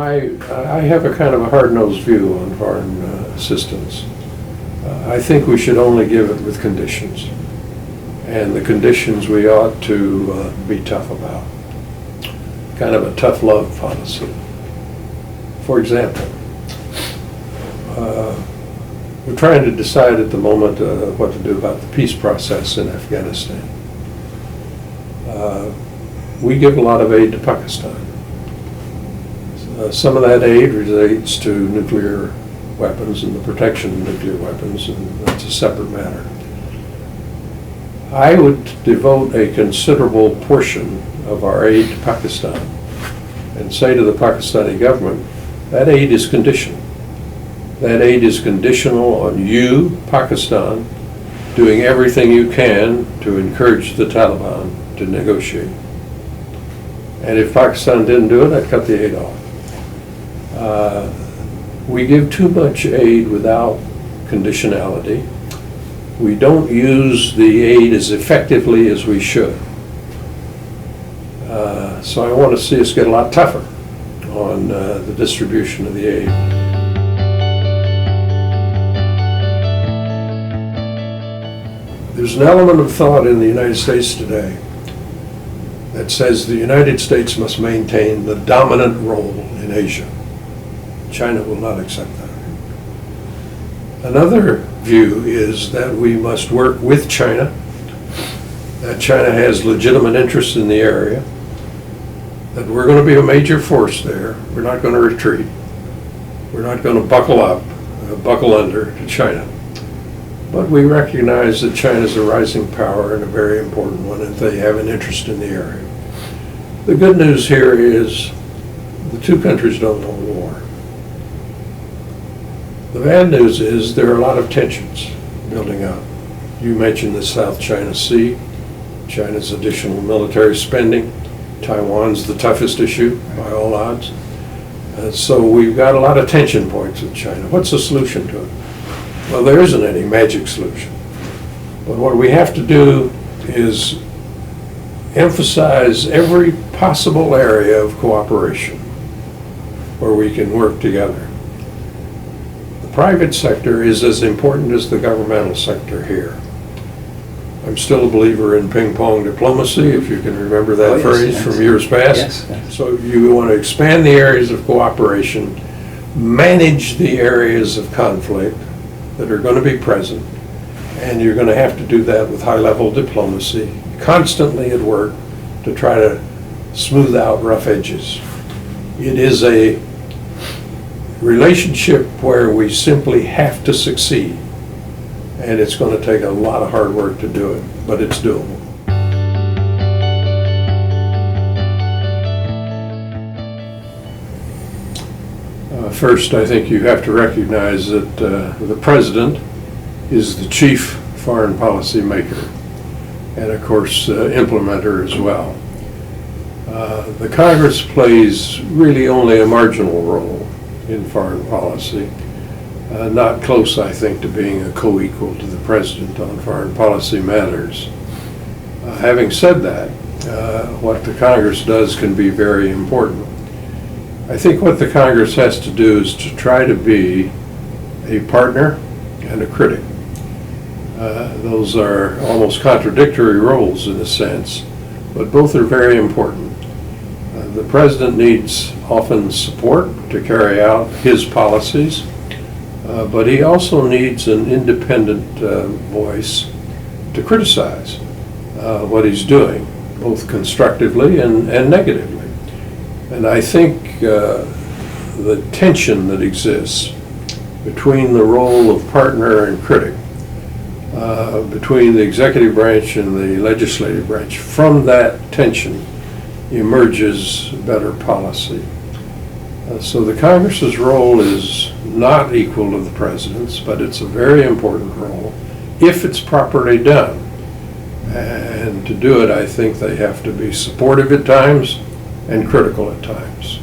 I have a kind of a hard-nosed view on foreign assistance. I think we should only give it with conditions. And the conditions we ought to be tough about. Kind of a tough love policy. For example, we're trying to decide at the moment what to do about the peace process in Afghanistan. We give a lot of aid to Pakistan. Some of that aid relates to nuclear weapons and the protection of nuclear weapons, and that's a separate matter. I would devote a considerable portion of our aid to Pakistan and say to the Pakistani government, that aid is conditional. That aid is conditional on you, Pakistan, doing everything you can to encourage the Taliban to negotiate. And if Pakistan didn't do it, I'd cut the aid off. We give too much aid without conditionality. We don't use the aid as effectively as we should. So I want to see us get a lot tougher on the distribution of the aid. There's an element of thought in the United States today that says the United States must maintain the dominant role in Asia. China will not accept that. Another view is that we must work with China, that China has legitimate interests in the area, that we're going to be a major force there. We're not going to retreat. We're not going to buckle up, buckle under to China. But we recognize that China's a rising power and a very important one, and they have an interest in the area. The good news here is the two countries don't know war. The bad news is there are a lot of tensions building up. You mentioned the South China Sea, China's additional military spending. Taiwan's the toughest issue by all odds. So we've got a lot of tension points with China. What's the solution to it? Well, there isn't any magic solution. But what we have to do is emphasize every possible area of cooperation where we can work together. The private sector is as important as the governmental sector here. I'm still a believer in ping-pong diplomacy, if you can remember that phrase from years past. Yes. So you want to expand the areas of cooperation, manage the areas of conflict that are going to be present, and you're going to have to do that with high-level diplomacy, constantly at work to try to smooth out rough edges. It is a relationship where we simply have to succeed, and it's going to take a lot of hard work to do it, but it's doable. First, I think you have to recognize that the president is the chief foreign policy maker, and of course implementer as well. The Congress plays really only a marginal role in foreign policy, not close, I think, to being a co-equal to the president on foreign policy matters. Having said that, what the Congress does can be very important. I think what the Congress has to do is to try to be a partner and a critic. Those are almost contradictory roles in a sense, but both are very important. The president needs often support to carry out his policies, but he also needs an independent voice to criticize what he's doing, both constructively and negatively. And I think the tension that exists between the role of partner and critic, between the executive branch and the legislative branch, from that tension emerges better policy. So the Congress's role is not equal to the president's, but it's a very important role if it's properly done. And to do it, I think they have to be supportive at times and critical at times.